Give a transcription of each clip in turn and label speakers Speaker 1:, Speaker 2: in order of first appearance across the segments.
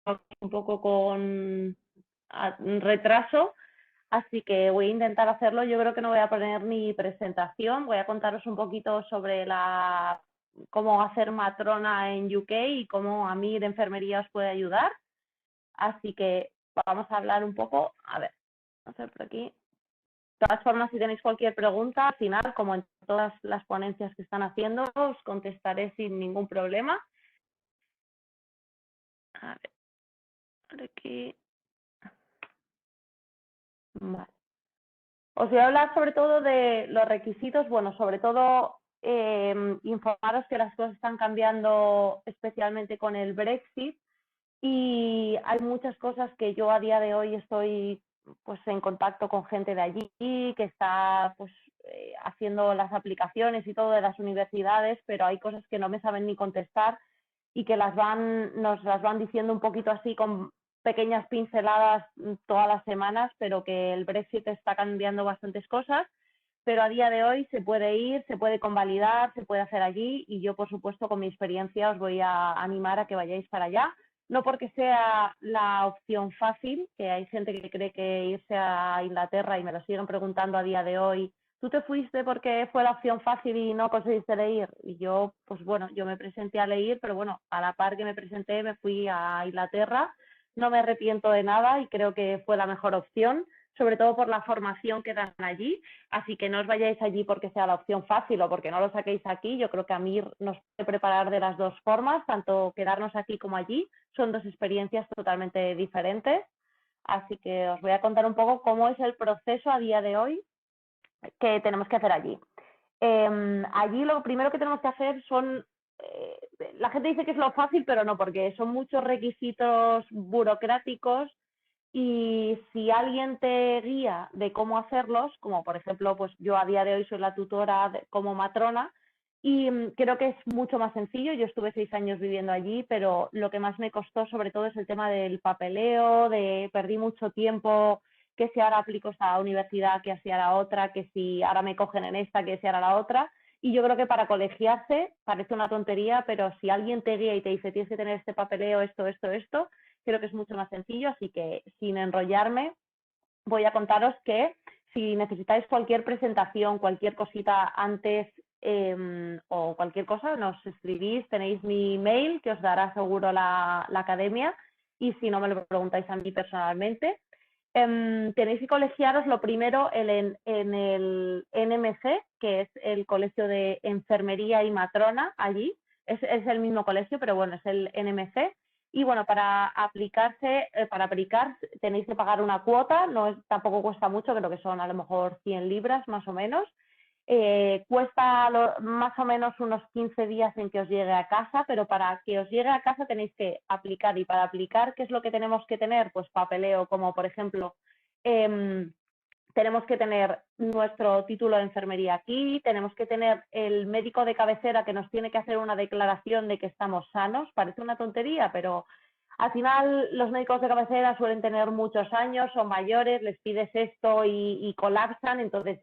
Speaker 1: un poco con retraso, así que voy a intentar hacerlo. Yo creo que no voy a poner ni presentación, voy a contaros un poquito sobre cómo hacer matrona en UK y cómo a mí de enfermería os puede ayudar. Así que vamos a hablar un poco, a ver, vamos a ver por aquí. De todas formas, si tenéis cualquier pregunta, al final, como en todas las ponencias que están haciendo, os contestaré sin ningún problema. A ver, por aquí. Vale. Os voy a hablar sobre todo de los requisitos, bueno, sobre todo informaros que las cosas están cambiando especialmente con el Brexit y hay muchas cosas que yo a día de hoy estoy pues en contacto con gente de allí que está pues haciendo las aplicaciones y todo de las universidades, pero hay cosas que no me saben ni contestar y que nos las van diciendo un poquito así con pequeñas pinceladas todas las semanas, pero que el Brexit está cambiando bastantes cosas, pero a día de hoy se puede ir, se puede convalidar, se puede hacer allí y yo, por supuesto, con mi experiencia os voy a animar a que vayáis para allá. No porque sea la opción fácil, que hay gente que cree que irse a Inglaterra y me lo siguen preguntando a día de hoy, ¿tú te fuiste porque fue la opción fácil y no conseguiste leer? Y yo, pues bueno, yo me presenté a leer, pero bueno, a la par que me presenté me fui a Inglaterra, no me arrepiento de nada y creo que fue la mejor opción, sobre todo por la formación que dan allí, así que no os vayáis allí porque sea la opción fácil o porque no lo saquéis aquí, yo creo que a mí nos puede preparar de las dos formas, tanto quedarnos aquí como allí, son dos experiencias totalmente diferentes, así que os voy a contar un poco cómo es el proceso a día de hoy que tenemos que hacer allí. Allí lo primero que tenemos que hacer son, la gente dice que es lo fácil, pero no, porque son muchos requisitos burocráticos y si alguien te guía de cómo hacerlos, como por ejemplo, pues yo a día de hoy soy la tutora como matrona y creo que es mucho más sencillo. Yo estuve 6 años viviendo allí, pero lo que más me costó sobre todo es el tema del papeleo, perdí mucho tiempo, que si ahora aplico esta universidad, que si ahora otra, que si ahora me cogen en esta, que si ahora la otra. Y yo creo que para colegiarse parece una tontería, pero si alguien te guía y te dice tienes que tener este papeleo, esto, creo que es mucho más sencillo, así que sin enrollarme, voy a contaros que si necesitáis cualquier presentación, cualquier cosita antes o cualquier cosa, nos escribís, tenéis mi email que os dará seguro la academia y si no me lo preguntáis a mí personalmente. Tenéis que colegiaros lo primero en el NMC, que es el Colegio de Enfermería y Matrona allí. Es el mismo colegio, pero bueno, es el NMC. Y bueno, para aplicar tenéis que pagar una cuota, tampoco cuesta mucho, creo que son a lo mejor 100 libras más o menos. Cuesta más o menos unos 15 días en que os llegue a casa, pero para que os llegue a casa tenéis que aplicar y para aplicar, ¿qué es lo que tenemos que tener? Pues papeleo, como por ejemplo, tenemos que tener nuestro título de enfermería aquí, tenemos que tener el médico de cabecera que nos tiene que hacer una declaración de que estamos sanos, parece una tontería, pero al final los médicos de cabecera suelen tener muchos años, son mayores, les pides esto y colapsan, entonces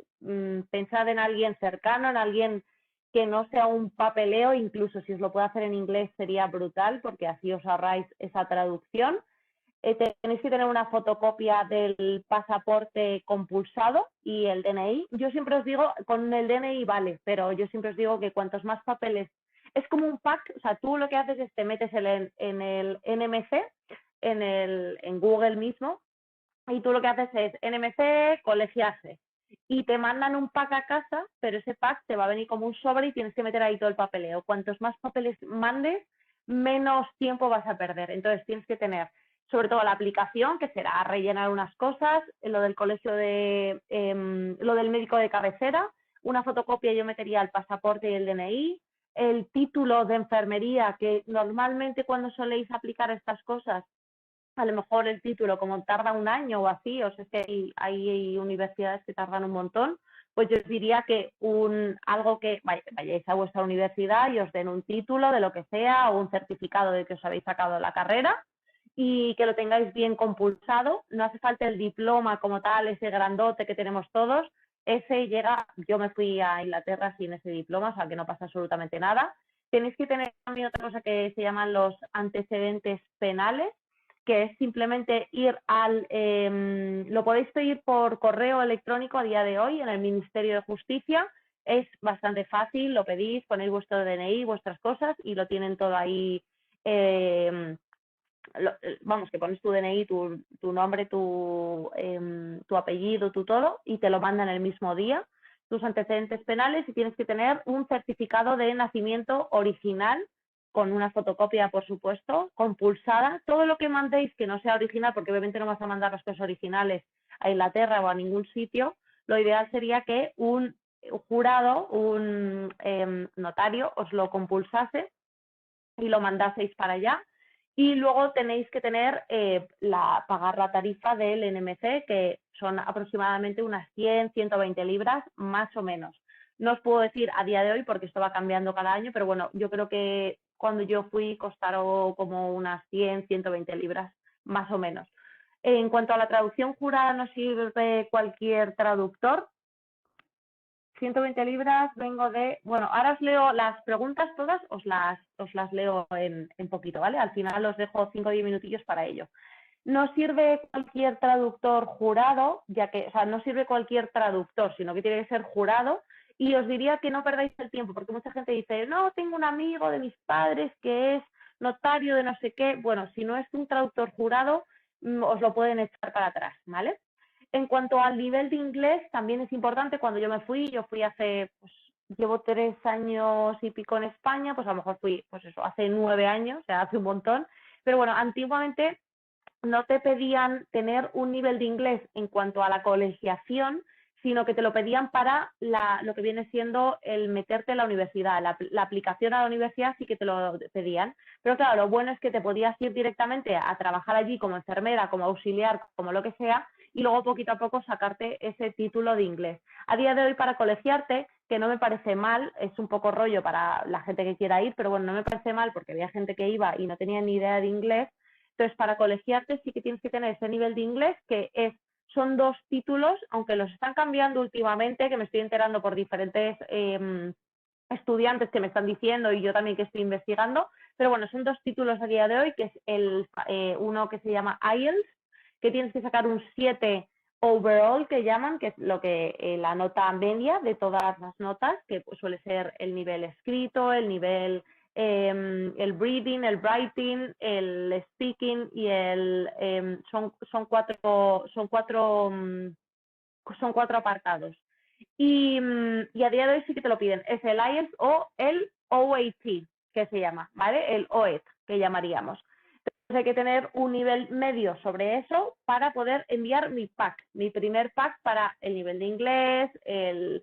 Speaker 1: pensad en alguien cercano, en alguien que no sea un papeleo, incluso si os lo puede hacer en inglés sería brutal porque así os ahorráis esa traducción. Tenéis que tener una fotocopia del pasaporte compulsado y el DNI. Yo siempre os digo, con el DNI vale, pero yo siempre os digo que cuantos más papeles, es como un pack, o sea, tú lo que haces es te metes en el NMC, en Google mismo, y tú lo que haces es NMC, colegiarse, y te mandan un pack a casa, pero ese pack te va a venir como un sobre y tienes que meter ahí todo el papeleo. Cuantos más papeles mandes, menos tiempo vas a perder. Entonces tienes que tener sobre todo la aplicación, que será rellenar unas cosas, lo del colegio lo del médico de cabecera, una fotocopia yo metería el pasaporte y el DNI, el título de enfermería, que normalmente cuando soléis aplicar estas cosas, a lo mejor el título, como tarda un año o así, o sea, es que hay universidades que tardan un montón, pues yo os diría que algo que vayáis a vuestra universidad y os den un título de lo que sea o un certificado de que os habéis sacado la carrera y que lo tengáis bien compulsado. No hace falta el diploma como tal, ese grandote que tenemos todos. Ese llega, yo me fui a Inglaterra sin ese diploma, o sea que no pasa absolutamente nada. Tenéis que tener también otra cosa que se llaman los antecedentes penales, que es simplemente ir lo podéis pedir por correo electrónico a día de hoy en el Ministerio de Justicia. Es bastante fácil, lo pedís, ponéis vuestro DNI, vuestras cosas y lo tienen todo ahí. Vamos, que pones tu DNI, tu nombre, tu apellido, tu todo, y te lo mandan el mismo día, tus antecedentes penales, y tienes que tener un certificado de nacimiento original, con una fotocopia, por supuesto, compulsada. Todo lo que mandéis que no sea original, porque obviamente no vas a mandar las cosas originales a Inglaterra o a ningún sitio, lo ideal sería que un jurado, un notario, os lo compulsase y lo mandaseis para allá. Y luego tenéis que tener pagar la tarifa del NMC, que son aproximadamente unas 100, 120 libras, más o menos. No os puedo decir a día de hoy porque esto va cambiando cada año, pero bueno, yo creo que cuando yo fui costaron como unas 100, 120 libras, más o menos. En cuanto a la traducción jurada, no sirve cualquier traductor. 120 libras, vengo de... Bueno, ahora os leo las preguntas todas, os las leo en poquito, ¿vale? Al final os dejo 5 o 10 minutillos para ello. No sirve cualquier traductor jurado, ya que, o sea, no sirve cualquier traductor, sino que tiene que ser jurado. Y os diría que no perdáis el tiempo, porque mucha gente dice, no, tengo un amigo de mis padres que es notario de no sé qué. Bueno, si no es un traductor jurado, os lo pueden echar para atrás, ¿vale? En cuanto al nivel de inglés, también es importante. Cuando yo fui hace, pues, llevo 3 años y pico en España, pues a lo mejor fui, pues eso, hace 9 años, o sea, hace un montón. Pero bueno, antiguamente no te pedían tener un nivel de inglés en cuanto a la colegiación, sino que te lo pedían para lo que viene siendo el meterte en la universidad. La aplicación a la universidad sí que te lo pedían. Pero claro, lo bueno es que te podías ir directamente a trabajar allí como enfermera, como auxiliar, como lo que sea, y luego poquito a poco sacarte ese título de inglés. A día de hoy, para colegiarte, que no me parece mal, es un poco rollo para la gente que quiera ir, pero bueno, no me parece mal porque había gente que iba y no tenía ni idea de inglés. Entonces, para colegiarte sí que tienes que tener ese nivel de inglés, que son 2 títulos, aunque los están cambiando últimamente, que me estoy enterando por diferentes estudiantes que me están diciendo y yo también que estoy investigando, pero bueno, son 2 títulos a día de hoy, que es uno que se llama IELTS, que tienes que sacar un 7 overall, que llaman, que es lo que la nota media de todas las notas, que pues, suele ser el nivel escrito, el nivel el reading, el writing, el speaking y son 4 apartados. Y a día de hoy sí que te lo piden. Es el IELTS o el OAT, que se llama, ¿vale? El OET, que llamaríamos. Entonces hay que tener un nivel medio sobre eso para poder enviar mi primer pack para el nivel de inglés, el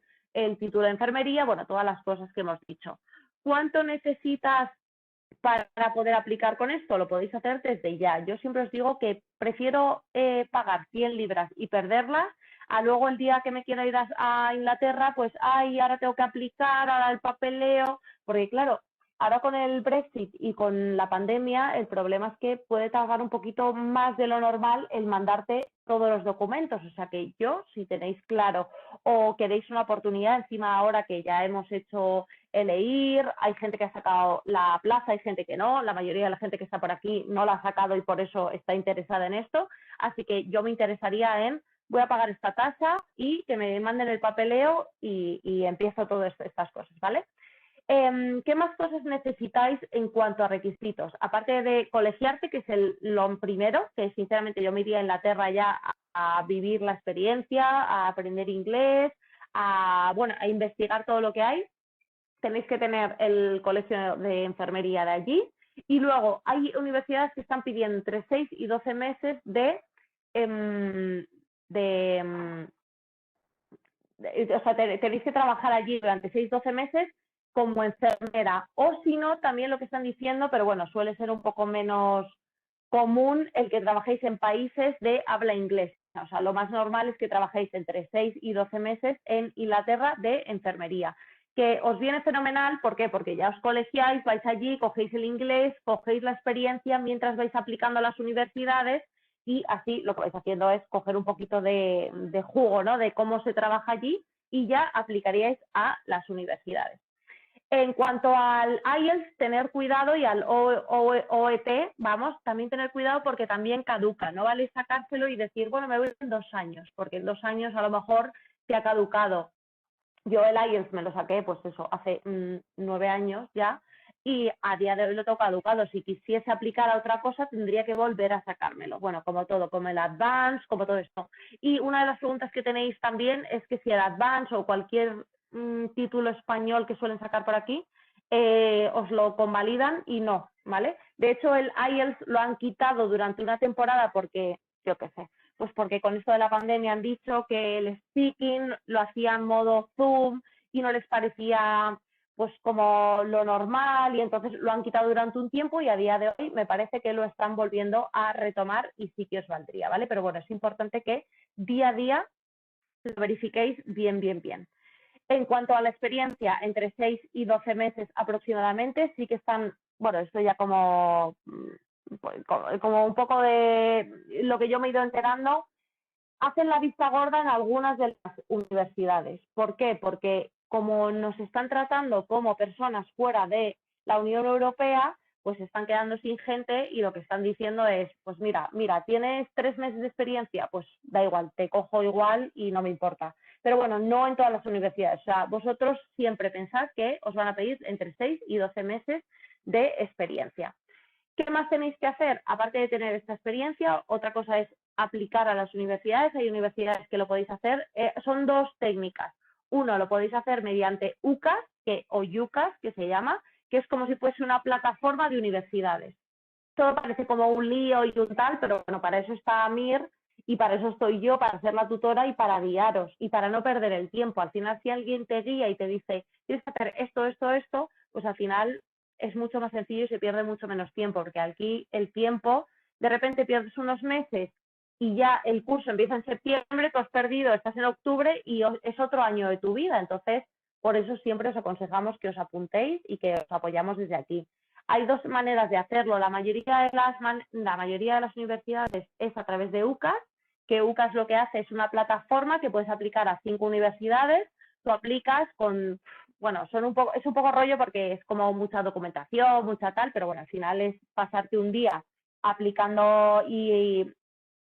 Speaker 1: título de enfermería, bueno, todas las cosas que hemos dicho. ¿Cuánto necesitas para poder aplicar con esto? Lo podéis hacer desde ya. Yo siempre os digo que prefiero pagar 100 libras y perderlas a luego el día que me quiera ir a Inglaterra, pues, ahora tengo que aplicar, ahora el papeleo, porque claro, ahora con el Brexit y con la pandemia, el problema es que puede tardar un poquito más de lo normal el mandarte todos los documentos. O sea que si tenéis claro o queréis una oportunidad, encima ahora que ya hemos hecho elegir, hay gente que ha sacado la plaza, hay gente que no, la mayoría de la gente que está por aquí no la ha sacado y por eso está interesada en esto, así que yo me interesaría voy a pagar esta tasa y que me manden el papeleo y empiezo todas estas cosas, ¿vale? ¿Qué más cosas necesitáis en cuanto a requisitos? Aparte de colegiarte, que es lo primero, que sinceramente yo me iría a Inglaterra ya a vivir la experiencia, a aprender inglés, a investigar todo lo que hay. Tenéis que tener el colegio de enfermería de allí. Y luego hay universidades que están pidiendo entre 6 y 12 meses o sea, tenéis que trabajar allí durante 6, 12 meses como enfermera. O si no, también lo que están diciendo, pero bueno, suele ser un poco menos común el que trabajéis en países de habla inglesa. O sea, lo más normal es que trabajéis entre 6 y 12 meses en Inglaterra de enfermería. Que os viene fenomenal, ¿por qué? Porque ya os colegiáis, vais allí, cogéis el inglés, cogéis la experiencia mientras vais aplicando a las universidades y así lo que vais haciendo es coger un poquito de jugo, ¿no? De cómo se trabaja allí y ya aplicaríais a las universidades. En cuanto al IELTS, tener cuidado, y al OET, vamos, también tener cuidado porque también caduca. No vale sacárselo y decir, bueno, me voy en 2 años, porque en 2 años a lo mejor se ha caducado. Yo el IELTS me lo saqué, pues eso, hace 9 años ya, y a día de hoy lo tengo caducado. Si quisiese aplicar a otra cosa, tendría que volver a sacármelo. Bueno, como todo, como el Advance, como todo esto. Y una de las preguntas que tenéis también es que si el Advance o cualquier título español que suelen sacar por aquí, os lo convalidan y no, ¿vale? De hecho, el IELTS lo han quitado durante una temporada porque, yo qué sé, pues porque con esto de la pandemia han dicho que el speaking lo hacían en modo Zoom y no les parecía pues como lo normal, y entonces lo han quitado durante un tiempo y a día de hoy me parece que lo están volviendo a retomar y sí que os valdría, ¿vale? Pero bueno, es importante que día a día lo verifiquéis bien, bien, bien. En cuanto a la experiencia, entre 6 y 12 meses aproximadamente, sí que están, bueno, esto ya como un poco de lo que yo me he ido enterando, hacen la vista gorda en algunas de las universidades. ¿Por qué? Porque como nos están tratando como personas fuera de la Unión Europea, pues se están quedando sin gente y lo que están diciendo es, pues mira, tienes 3 meses de experiencia, pues da igual, te cojo igual y no me importa. Pero bueno, no en todas las universidades. O sea, vosotros siempre pensad que os van a pedir entre 6 y 12 meses de experiencia. ¿Qué más tenéis que hacer? Aparte de tener esta experiencia, otra cosa es aplicar a las universidades. Hay universidades que lo podéis hacer. Son 2 técnicas. Uno, lo podéis hacer mediante UCAS o UCAS, que se llama, que es como si fuese una plataforma de universidades. Todo parece como un lío y un tal, pero bueno, para eso está Amir y para eso estoy yo, para ser la tutora y para guiaros y para no perder el tiempo. Al final, si alguien te guía y te dice, tienes que hacer esto, esto, esto, pues al final es mucho más sencillo y se pierde mucho menos tiempo, porque aquí el tiempo, de repente pierdes unos meses y ya el curso empieza en septiembre, tú has perdido, estás en octubre y es otro año de tu vida. Entonces, por eso siempre os aconsejamos que os apuntéis y que os apoyamos desde aquí. Hay 2 maneras de hacerlo. La mayoría de las universidades es a través de UCAS, que UCAS lo que hace es una plataforma que puedes aplicar a 5 universidades. Tú aplicas con, bueno, es un poco rollo porque es como mucha documentación, mucha tal, pero bueno, al final es pasarte un día aplicando y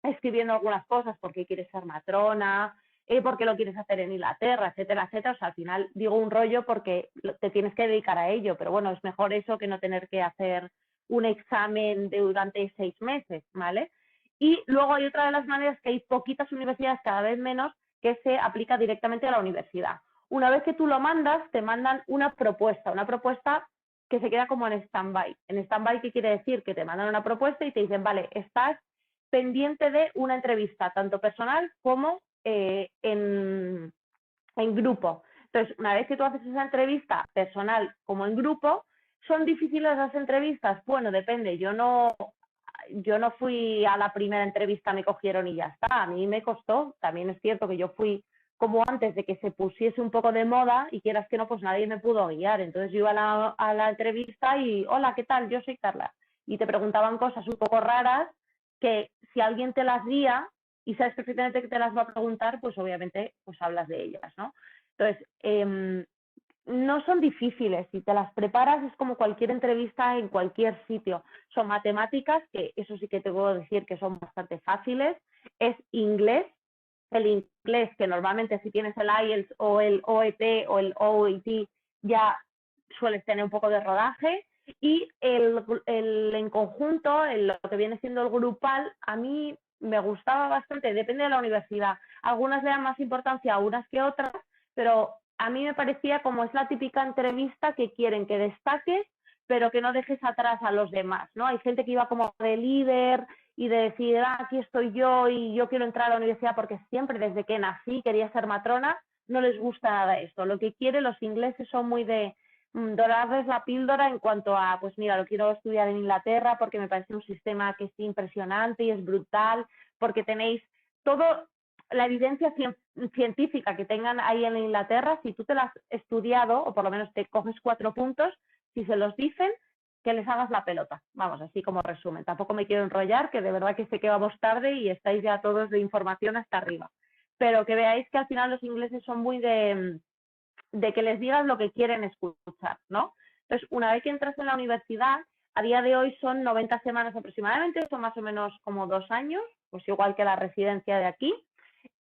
Speaker 1: escribiendo algunas cosas porque quieres ser matrona, porque lo quieres hacer en Inglaterra, etcétera, etcétera. O sea, al final digo un rollo porque te tienes que dedicar a ello, pero bueno, es mejor eso que no tener que hacer un examen durante 6 meses, ¿vale? Y luego hay otra de las maneras, que hay poquitas universidades, cada vez menos, que se aplica directamente a la universidad. Una vez que tú lo mandas, te mandan una propuesta que se queda como en stand-by. En stand-by, ¿qué quiere decir? Que te mandan una propuesta y te dicen, vale, estás pendiente de una entrevista, tanto personal como en grupo. Entonces, una vez que tú haces esa entrevista personal como en grupo, ¿son difíciles las entrevistas? Bueno, depende. Yo no fui a la primera entrevista, me cogieron y ya está. A mí me costó. También es cierto que yo fui como antes de que se pusiese un poco de moda y quieras que no, pues nadie me pudo guiar. Entonces yo iba a la entrevista y, hola, ¿qué tal? Yo soy Carla. Y te preguntaban cosas un poco raras que si alguien te las guía y sabes perfectamente que te las va a preguntar, pues obviamente pues hablas de ellas, ¿no? Entonces, no son difíciles. Si te las preparas, es como cualquier entrevista en cualquier sitio. Son matemáticas, que eso sí que te puedo decir que son bastante fáciles. Es inglés. El inglés, que normalmente si tienes el IELTS o el OET o el OET, ya sueles tener un poco de rodaje. Y en conjunto, lo que viene siendo el grupal, a mí me gustaba bastante, depende de la universidad. Algunas le dan más importancia a unas que otras, pero a mí me parecía como es la típica entrevista que quieren que destaques, pero que no dejes atrás a los demás, ¿no? Hay gente que iba como de líder y de decir, aquí estoy yo y yo quiero entrar a la universidad porque siempre desde que nací quería ser matrona. No les gusta nada esto. Lo que quieren los ingleses son muy de dorarles la píldora en cuanto a, pues mira, lo quiero estudiar en Inglaterra porque me parece un sistema que es impresionante y es brutal, porque tenéis todo, la evidencia científica que tengan ahí en Inglaterra. Si tú te la has estudiado, o por lo menos te coges 4 puntos, si se los dicen, que les hagas la pelota. Vamos, así como resumen. Tampoco me quiero enrollar, que de verdad que sé que vamos tarde y estáis ya todos de información hasta arriba. Pero que veáis que al final los ingleses son muy de de que les digas lo que quieren escuchar, ¿no? Entonces, una vez que entras en la universidad, a día de hoy son 90 semanas aproximadamente, son más o menos como 2 años, pues igual que la residencia de aquí,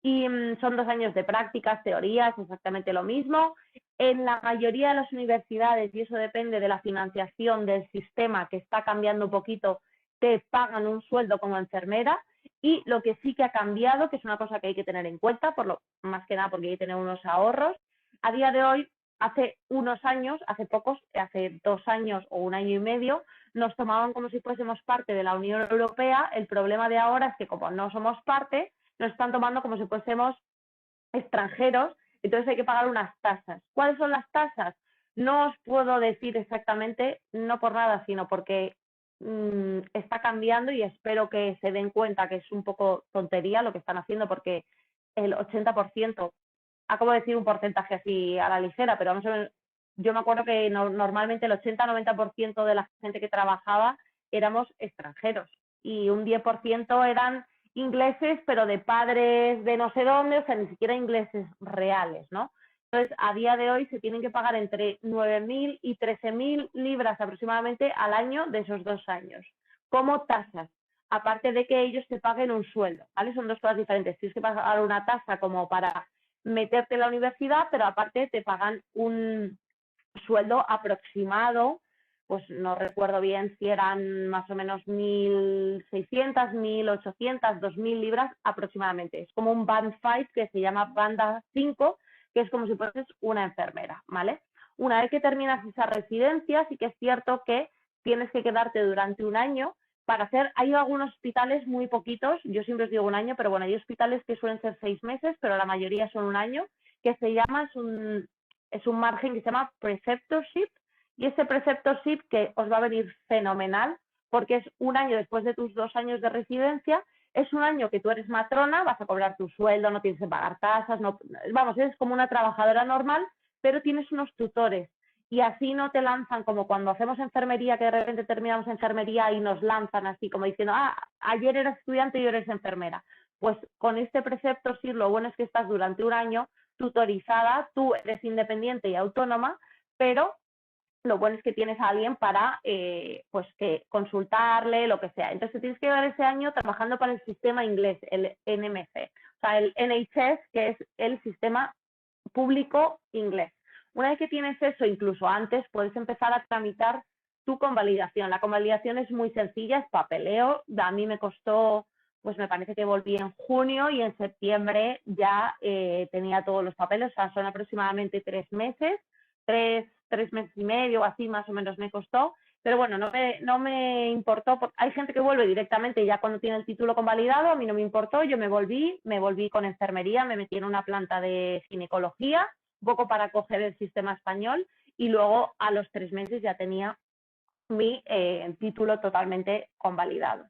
Speaker 1: y son 2 años de prácticas, teorías, exactamente lo mismo. En la mayoría de las universidades, y eso depende de la financiación del sistema que está cambiando un poquito, te pagan un sueldo como enfermera, y lo que sí que ha cambiado, que es una cosa que hay que tener en cuenta, por lo más que nada porque hay que tener unos ahorros, a día de hoy, hace unos años, hace pocos, hace 2 años o 1 año y medio, nos tomaban como si fuésemos parte de la Unión Europea. El problema de ahora es que como no somos parte, nos están tomando como si fuésemos extranjeros, entonces hay que pagar unas tasas. ¿Cuáles son las tasas? No os puedo decir exactamente, no por nada, sino porque está cambiando y espero que se den cuenta que es un poco tontería lo que están haciendo, porque el 80%, acabo de decir un porcentaje así a la ligera, pero vamos a ver, yo me acuerdo que normalmente el 80-90% de la gente que trabajaba éramos extranjeros y un 10% eran ingleses, pero de padres de no sé dónde, o sea, ni siquiera ingleses reales, ¿no? Entonces, a día de hoy se tienen que pagar entre 9.000 y 13.000 libras aproximadamente al año de esos 2 años, como tasas, aparte de que ellos te paguen un sueldo, ¿vale? Son dos cosas diferentes. Tienes que pagar una tasa como para meterte en la universidad, pero aparte te pagan un sueldo aproximado, pues no recuerdo bien si eran más o menos 1.600, 1.800, 2.000 libras aproximadamente. Es como un Band 5 que se llama Banda 5, que es como si fueses una enfermera, ¿vale? Una vez que terminas esa residencia, sí que es cierto que tienes que quedarte durante un año para hacer, hay algunos hospitales muy poquitos, yo siempre os digo un año, pero bueno, hay hospitales que suelen ser 6 meses, pero la mayoría son un año, que se llama, es un margen que se llama preceptorship, y ese preceptorship que os va a venir fenomenal, porque es un año después de tus 2 años de residencia, es un año que tú eres matrona, vas a cobrar tu sueldo, no tienes que pagar tasas, no, vamos, eres como una trabajadora normal, pero tienes unos tutores, y así no te lanzan como cuando hacemos enfermería, que de repente terminamos enfermería y nos lanzan así como diciendo, ayer eras estudiante y hoy eres enfermera. Pues con este preceptorship lo bueno es que estás durante un año tutorizada, tú eres independiente y autónoma, pero lo bueno es que tienes a alguien para pues que consultarle, lo que sea. Entonces te tienes que quedar ese año trabajando para el sistema inglés, el NMC, o sea, el NHS, que es el sistema público inglés. Una vez que tienes eso, incluso antes, puedes empezar a tramitar tu convalidación. La convalidación es muy sencilla, es papeleo. A mí me costó, pues me parece que volví en junio y en septiembre ya tenía todos los papeles, o sea, son aproximadamente 3 meses, 3 meses y medio, así más o menos me costó, pero bueno, no me importó, porque hay gente que vuelve directamente ya cuando tiene el título convalidado, a mí no me importó, yo me volví con enfermería, me metí en una planta de ginecología, un poco para coger el sistema español, y luego a los 3 meses ya tenía mi título totalmente convalidado.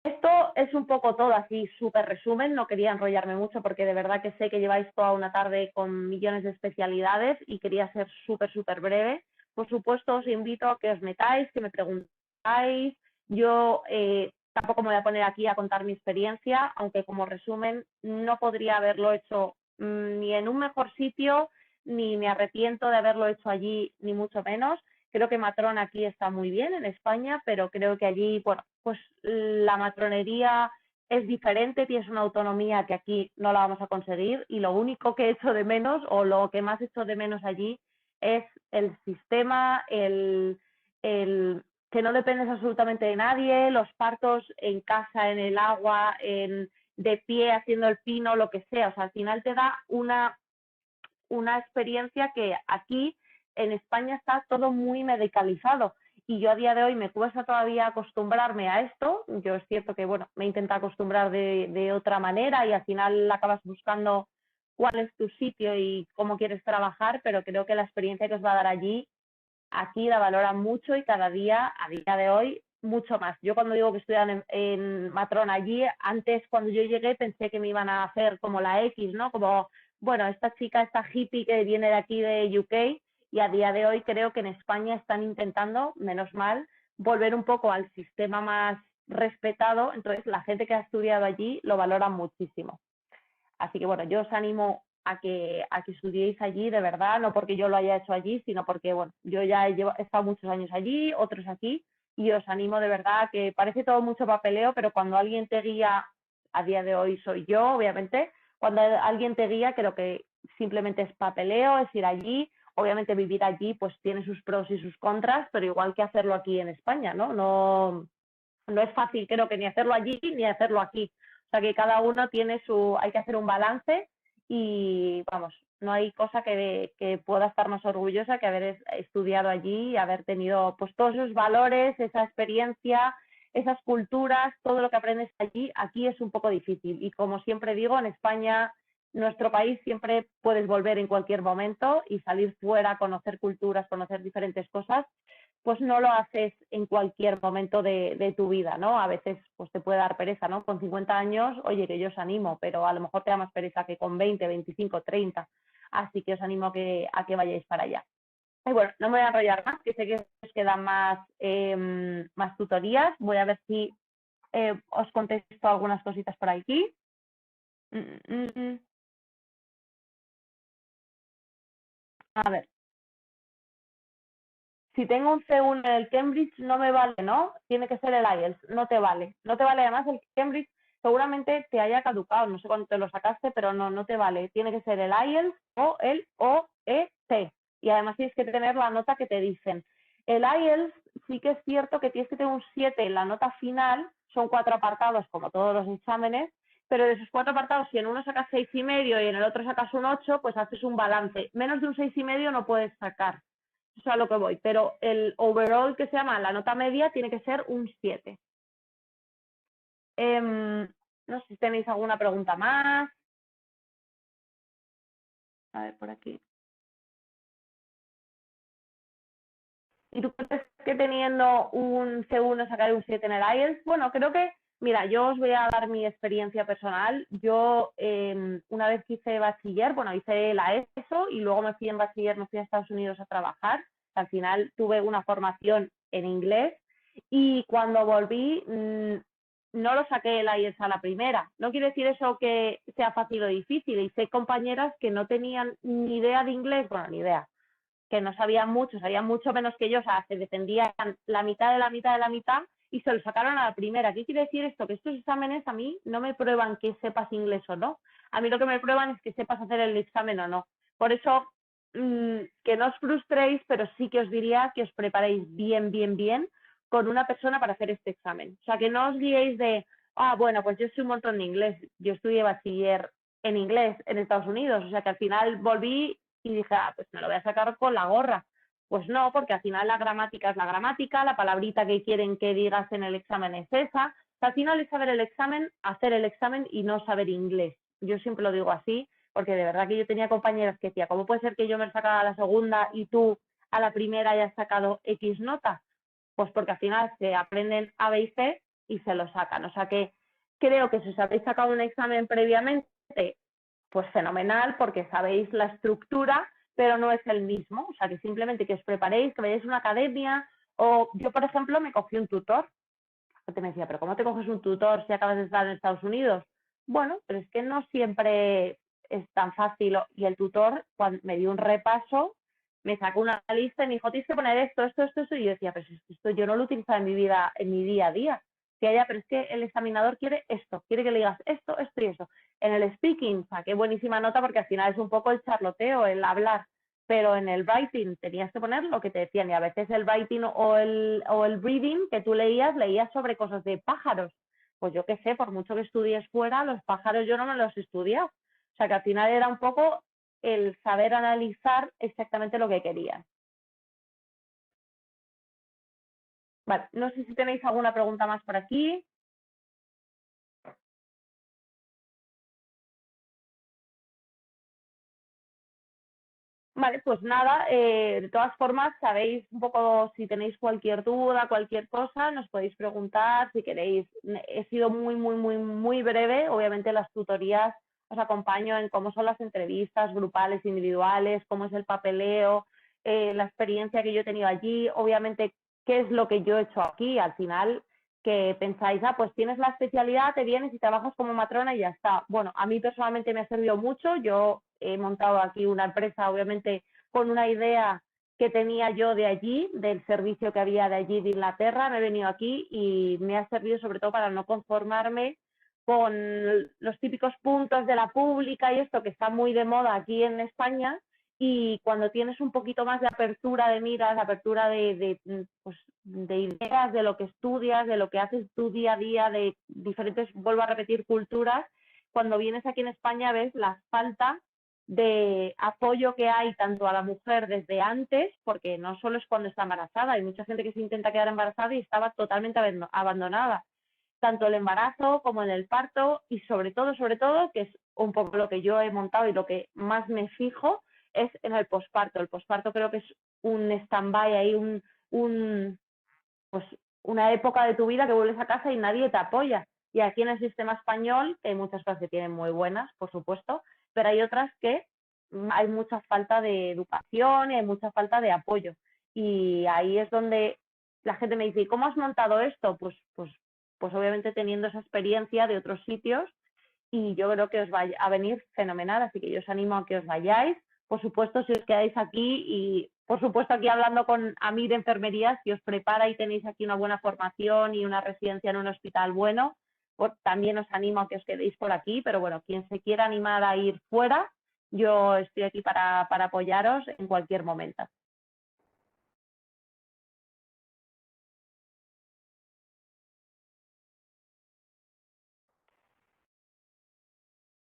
Speaker 1: Esto es un poco todo así, súper resumen, no quería enrollarme mucho porque de verdad que sé que lleváis toda una tarde con millones de especialidades y quería ser súper breve. Por supuesto, os invito a que os metáis, que me preguntáis. Yo tampoco me voy a poner aquí a contar mi experiencia, aunque como resumen no podría haberlo hecho ni en un mejor sitio, ni me arrepiento de haberlo hecho allí, ni mucho menos. Creo que matrona aquí está muy bien en España, pero creo que allí, bueno, pues la matronería es diferente, tienes una autonomía que aquí no la vamos a conseguir, y lo único que he hecho de menos, o lo que más he hecho de menos allí, es el sistema, el que no dependes absolutamente de nadie, los partos en casa, en el agua, de pie, haciendo el pino, lo que sea. O sea, al final te da una experiencia que aquí en España está todo muy medicalizado, y yo a día de hoy me cuesta todavía acostumbrarme a esto. Yo es cierto que, bueno, me intento acostumbrar de otra manera y al final acabas buscando cuál es tu sitio y cómo quieres trabajar, pero creo que la experiencia que os va a dar allí, aquí la valoran mucho y cada día, a día de hoy, mucho más. Yo cuando digo que estudian en matrona allí, antes cuando yo llegué pensé que me iban a hacer como la X, ¿no? Como, bueno, esta chica, esta hippie que viene de aquí de UK, y a día de hoy creo que en España están intentando, menos mal, volver un poco al sistema más respetado. Entonces la gente que ha estudiado allí lo valora muchísimo. Así que bueno, yo os animo a que estudiéis allí de verdad, no porque yo lo haya hecho allí, sino porque, bueno, yo ya he estado muchos años allí, otros aquí, y os animo de verdad, que parece todo mucho papeleo, pero cuando alguien te guía, a día de hoy soy yo, obviamente, cuando alguien te guía, creo que simplemente es papeleo, es ir allí, obviamente vivir allí pues tiene sus pros y sus contras, pero igual que hacerlo aquí en España, ¿no? No es fácil, creo que ni hacerlo allí ni hacerlo aquí. O sea que cada uno tiene hay que hacer un balance y vamos, no hay cosa que pueda estar más orgullosa que haber estudiado allí y haber tenido pues todos esos valores, esa experiencia, esas culturas, todo lo que aprendes allí, aquí es un poco difícil. Y como siempre digo, en España, nuestro país, siempre puedes volver en cualquier momento y salir fuera, conocer culturas, conocer diferentes cosas, pues no lo haces en cualquier momento de tu vida, ¿no? A veces pues te puede dar pereza, ¿no? Con 50 años, oye, que yo os animo, pero a lo mejor te da más pereza que con 20, 25, 30. Así que os animo a que vayáis para allá. Y bueno, no me voy a enrollar más, que sé que os quedan más tutorías. Voy a ver si os contesto algunas cositas por aquí. A ver. Si tengo un C1 en el Cambridge no me vale, ¿no? Tiene que ser el IELTS, no te vale. No te vale, además el Cambridge seguramente te haya caducado, no sé cuándo te lo sacaste, pero no te vale. Tiene que ser el IELTS o el OET. Y además tienes que tener la nota que te dicen. El IELTS sí que es cierto que tienes que tener un 7 en la nota final, son 4 apartados como todos los exámenes, pero de esos 4 apartados, si en uno sacas 6,5 y en el otro sacas un 8, pues haces un balance. Menos de un 6,5 no puedes sacar. Eso es a lo que voy, pero el overall que se llama la nota media tiene que ser un 7. No sé si tenéis alguna pregunta más. A ver, por aquí. ¿Y tú crees que teniendo un C1 sacar un 7 en el IELTS? Bueno, creo que, mira, yo os voy a dar mi experiencia personal. Yo, una vez que hice bachiller, bueno, hice la ESO y luego me fui en bachiller, me fui a Estados Unidos a trabajar. Al final tuve una formación en inglés y cuando volví no lo saqué el IELTS a la primera. No quiere decir eso que sea fácil o difícil. Hice compañeras que no tenían ni idea de inglés, bueno, ni idea, que no sabían mucho menos que yo, o sea, se defendían la mitad de la mitad de la mitad y se lo sacaron a la primera. ¿Qué quiere decir esto? Que estos exámenes a mí no me prueban que sepas inglés o no. A mí lo que me prueban es que sepas hacer el examen o no. Por eso, que no os frustréis, pero sí que os diría que os preparéis bien, bien, bien con una persona para hacer este examen. O sea, que no os guiéis de, bueno, pues yo sé un montón de inglés. Yo estudié bachiller en inglés en Estados Unidos, o sea que al final volví y dije, pues me lo voy a sacar con la gorra. Pues no, porque al final la gramática es la gramática, la palabrita que quieren que digas en el examen es esa. O sea, al final es saber el examen, hacer el examen y no saber inglés. Yo siempre lo digo así, porque de verdad que yo tenía compañeras que decía, ¿cómo puede ser que yo me sacara a la segunda y tú a la primera hayas sacado X nota? Pues porque al final se aprenden A, B y C y se lo sacan. O sea que creo que si os habéis sacado un examen previamente, pues fenomenal, porque sabéis la estructura, pero no es el mismo. O sea, que simplemente que os preparéis, que vayáis a una academia, o yo, por ejemplo, me cogí un tutor. Te me decía, pero ¿cómo te coges un tutor si acabas de estar en Estados Unidos? Bueno, pero es que no siempre es tan fácil. Y el tutor, cuando me dio un repaso, me sacó una lista y me dijo, tienes que poner esto, esto, esto, esto. Y yo decía, pero esto yo no lo utilizaba en mi vida, en mi día a día. Que haya, pero es que el examinador quiere esto, quiere que le digas esto, esto y esto. En el speaking saqué buenísima nota porque al final es un poco el charloteo, el hablar, pero en el writing tenías que poner lo que te decían y a veces el writing o el reading que tú leías sobre cosas de pájaros. Pues yo qué sé, por mucho que estudies fuera, los pájaros yo no me los he estudiado. O sea que al final era un poco el saber analizar exactamente lo que querías. Vale, no sé si tenéis alguna pregunta más por aquí. Vale, pues nada, de todas formas, sabéis un poco si tenéis cualquier duda, cualquier cosa, nos podéis preguntar si queréis. He sido muy, muy, muy, muy breve. Obviamente las tutorías os acompaño en cómo son las entrevistas grupales, individuales, cómo es el papeleo, la experiencia que yo he tenido allí, obviamente qué es lo que yo he hecho aquí. Al final, que pensáis, pues tienes la especialidad, te vienes y trabajas como matrona y ya está. Bueno, a mí personalmente me ha servido mucho. Yo he montado aquí una empresa, obviamente con una idea que tenía yo de allí, del servicio que había de allí de Inglaterra, me he venido aquí y me ha servido sobre todo para no conformarme con los típicos puntos de la pública y esto que está muy de moda aquí en España, y cuando tienes un poquito más de apertura de miras, de apertura pues, de ideas, de lo que estudias, de lo que haces tu día a día, de diferentes, vuelvo a repetir, culturas, cuando vienes aquí en España ves la falta de apoyo que hay tanto a la mujer desde antes, porque no solo es cuando está embarazada, hay mucha gente que se intenta quedar embarazada y estaba totalmente abandonada, tanto el embarazo como en el parto, y sobre todo, que es un poco lo que yo he montado y lo que más me fijo, es en el posparto. El posparto creo que es un stand-by ahí, pues una época de tu vida que vuelves a casa y nadie te apoya. Y aquí en el sistema español, que hay muchas cosas que tienen muy buenas, por supuesto, pero hay otras que hay mucha falta de educación y hay mucha falta de apoyo. Y ahí es donde la gente me dice, ¿y cómo has montado esto? Pues obviamente teniendo esa experiencia de otros sitios, y yo creo que os va a venir fenomenal, así que yo os animo a que os vayáis. Por supuesto, si os quedáis aquí y, por supuesto, aquí hablando con a mí de enfermería, si os prepara y tenéis aquí una buena formación y una residencia en un hospital bueno, pues también os animo a que os quedéis por aquí, pero bueno, quien se quiera animar a ir fuera, yo estoy aquí para apoyaros en cualquier momento.